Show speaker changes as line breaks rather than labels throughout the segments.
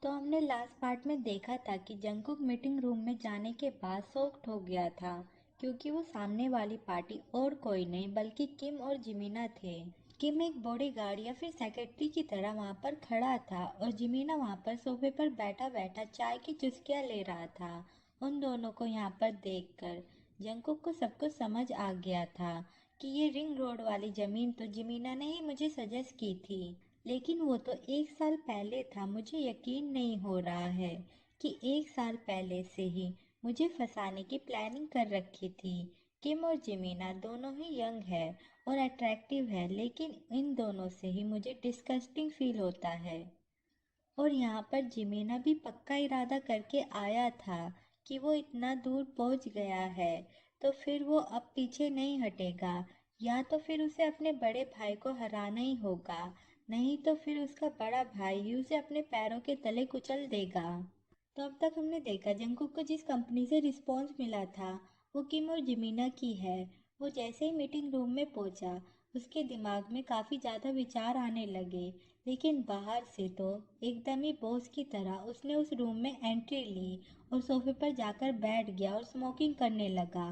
तो हमने last part में देखा था कि जंगकुक मीटिंग रूम में जाने के बाद शॉक्ड हो गया था क्योंकि वो सामने वाली पार्टी और कोई नहीं बल्कि किम और जिमीना थे। किम एक बॉडीगार्ड या फिर सेक्रेटरी की तरह वहां पर खड़ा था और जिमीना वहां पर सोफे पर बैठा बैठा चाय की चुस्कियां ले रहा था। उन दोनों को यहाँ पर देखकर जंगकुक को सब कुछ समझ आ गया था कि ये रिंग रोड वाली जमीन तो जिमीना ने ही मुझे सजेस्ट की थी, लेकिन वो तो 1 साल पहले था। मुझे यकीन नहीं हो रहा है कि 1 साल पहले से ही मुझे फंसाने की प्लानिंग कर रखी थी। किम और जिमीना दोनों ही यंग है और अट्रैक्टिव है, लेकिन इन दोनों से ही मुझे डिस्गस्टिंग फील होता है। और यहाँ पर जिमीना भी पक्का इरादा करके आया था कि वो इतना दूर पहुंच गया है तो फिर वो अब पीछे नहीं हटेगा। या तो फिर उसे अपने बड़े भाई को हराना ही होगा, नहीं तो फिर उसका बड़ा भाई ही उसे अपने पैरों के तले कुचल देगा। तो अब तक हमने देखा जंगकुक को जिस कंपनी से रिस्पॉन्स मिला था वो किम और जिमीना की है। वो जैसे ही मीटिंग रूम में पहुंचा उसके दिमाग में काफ़ी ज़्यादा विचार आने लगे, लेकिन बाहर से तो एकदम ही बॉस की तरह उसने उस रूम में एंट्री ली और सोफे पर जाकर बैठ गया और स्मोकिंग करने लगा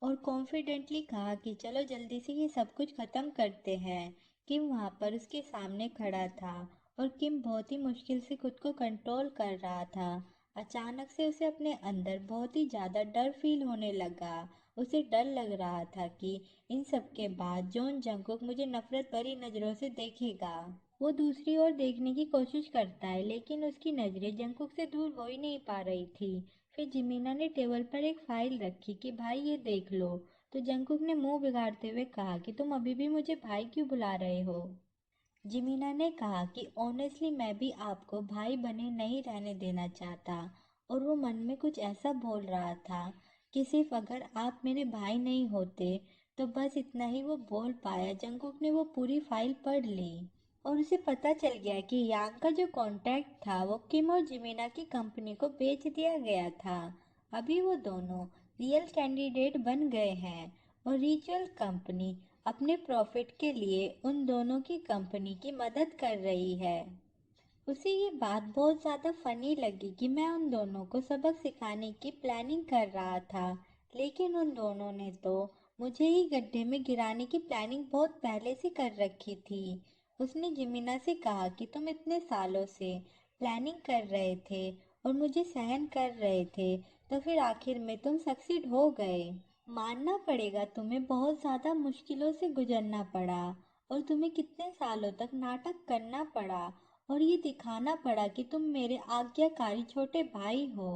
और कॉन्फिडेंटली कहा कि चलो जल्दी से ये सब कुछ खत्म करते हैं। किम वहां पर उसके सामने खड़ा था और किम बहुत ही मुश्किल से खुद को कंट्रोल कर रहा था। अचानक से उसे अपने अंदर बहुत ही ज्यादा डर फील होने लगा। उसे डर लग रहा था कि इन सब के बाद जॉन जंगकुक मुझे नफरत भरी नजरों से देखेगा। वो दूसरी ओर देखने की कोशिश करता है लेकिन उसकी नजरें जंगकुक से दूर हो ही नहीं पा रही थी। फिर जिमीना ने टेबल पर एक फाइल रखी कि भाई ये देख लो। तो जंगकुक ने मुंह बिगाड़ते हुए कहा कि तुम अभी भी मुझे भाई क्यों बुला रहे हो। जिमीना ने कहा कि ऑनेस्टली मैं भी आपको भाई बने नहीं रहने देना चाहता। और वो मन में कुछ ऐसा बोल रहा था कि सिर्फ अगर आप मेरे भाई नहीं होते, तो बस इतना ही वो बोल पाया। जंगकुक ने वो पूरी फाइल पढ़ ली और उसे पता चल गया कि यांग का जो कॉन्टैक्ट था वो किम और जिमीना की कंपनी को बेच दिया गया था। अभी वो दोनों रियल कैंडिडेट बन गए हैं और रिचुअल कंपनी अपने प्रॉफिट के लिए उन दोनों की कंपनी की मदद कर रही है। उसे ये बात बहुत ज़्यादा फनी लगी कि मैं उन दोनों को सबक सिखाने की प्लानिंग कर रहा था, लेकिन उन दोनों ने तो मुझे ही गड्ढे में गिराने की प्लानिंग बहुत पहले से कर रखी थी। उसने जिमीना से कहा कि तुम इतने सालों से प्लानिंग कर रहे थे और मुझे सहन कर रहे थे, तो फिर आखिर में तुम सक्सीड हो गए। मानना पड़ेगा तुम्हें बहुत ज़्यादा मुश्किलों से गुजरना पड़ा और तुम्हें कितने सालों तक नाटक करना पड़ा और ये दिखाना पड़ा कि तुम मेरे आज्ञाकारी छोटे भाई हो।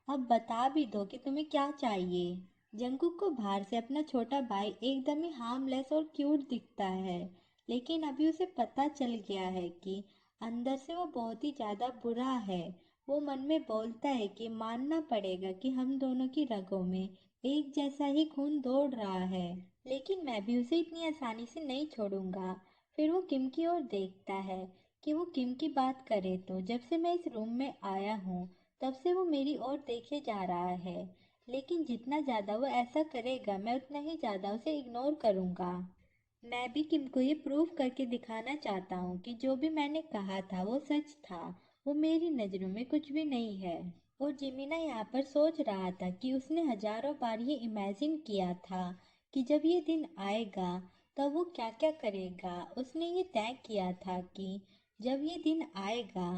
अब बता भी दो कि तुम्हें क्या चाहिए। जंगकुक को बाहर से अपना छोटा भाई एकदम ही हार्मलेस और क्यूट दिखता है, लेकिन अभी उसे पता चल गया है कि अंदर से वो बहुत ही ज्यादा बुरा है। वो मन में बोलता है कि मानना पड़ेगा कि हम दोनों की रगों में एक जैसा ही खून दौड़ रहा है, लेकिन मैं भी उसे इतनी आसानी से नहीं छोड़ूंगा। फिर वो किम की ओर देखता है कि वो किम की बात करे तो जब से मैं इस रूम में आया हूँ तब से वो मेरी ओर देखे जा रहा है, लेकिन जितना ज़्यादा वो ऐसा करेगा मैं उतना ही ज़्यादा उसे इग्नोर करूँगा। मैं भी किम को ये प्रूव करके दिखाना चाहता हूँ कि जो भी मैंने कहा था वो सच था। वो मेरी नज़रों में कुछ भी नहीं है। और जिमीना यहाँ पर सोच रहा था कि उसने हजारों बार ये इमेजिन किया था कि जब ये दिन आएगा तब वो क्या क्या करेगा। उसने ये तय किया था कि जब ये दिन आएगा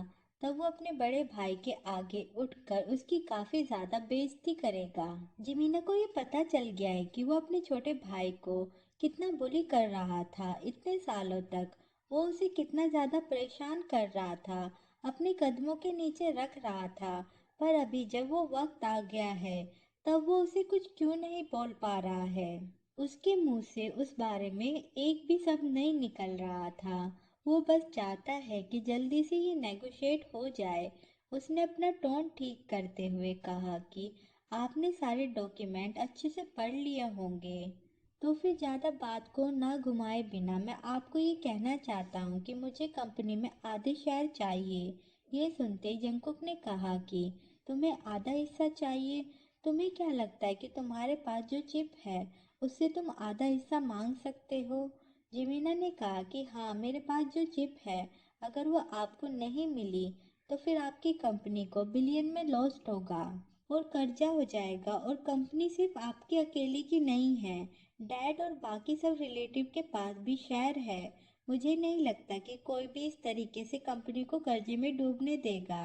तब वो अपने बड़े भाई के आगे उठकर उसकी काफी ज्यादा बेइज्जती करेगा। जिमीना को ये पता चल गया है कि वो अपने छोटे भाई को कितना बुली कर रहा था इतने सालों तक। वो उसे कितना ज्यादा परेशान कर रहा था, अपने कदमों के नीचे रख रहा था। पर अभी जब वो वक्त आ गया है तब वो उसे कुछ क्यों नहीं बोल पा रहा है। उसके मुंह से उस बारे में एक भी शब्द नहीं निकल रहा था। वो बस चाहता है कि जल्दी से ये नेगोशिएट हो जाए। उसने अपना टोन ठीक करते हुए कहा कि आपने सारे डॉक्यूमेंट अच्छे से पढ़ लिए होंगे, तो फिर ज़्यादा बात को ना घुमाए बिना मैं आपको ये कहना चाहता हूँ कि मुझे कंपनी में आधे शेयर चाहिए। ये सुनते ही जंकुक ने कहा कि तुम्हें आधा हिस्सा चाहिए? तुम्हें क्या लगता है कि तुम्हारे पास जो चिप है उससे तुम आधा हिस्सा मांग सकते हो? जिमीना ने कहा कि हाँ, मेरे पास जो चिप है अगर वो आपको नहीं मिली तो फिर आपकी कंपनी को बिलियन में लॉस्ट होगा और कर्जा हो जाएगा, और कंपनी सिर्फ आपकी अकेले की नहीं है। डैड और बाकी सब रिलेटिव के पास भी शेयर है। मुझे नहीं लगता कि कोई भी इस तरीके से कंपनी को कर्जे में डूबने देगा।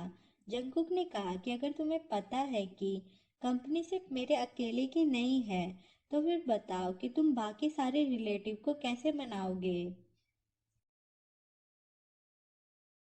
जंगकुक ने कहा कि अगर तुम्हें पता है कि कंपनी सिर्फ मेरे अकेले की नहीं है, तो फिर बताओ कि तुम बाकी सारे रिलेटिव को कैसे मनाओगे।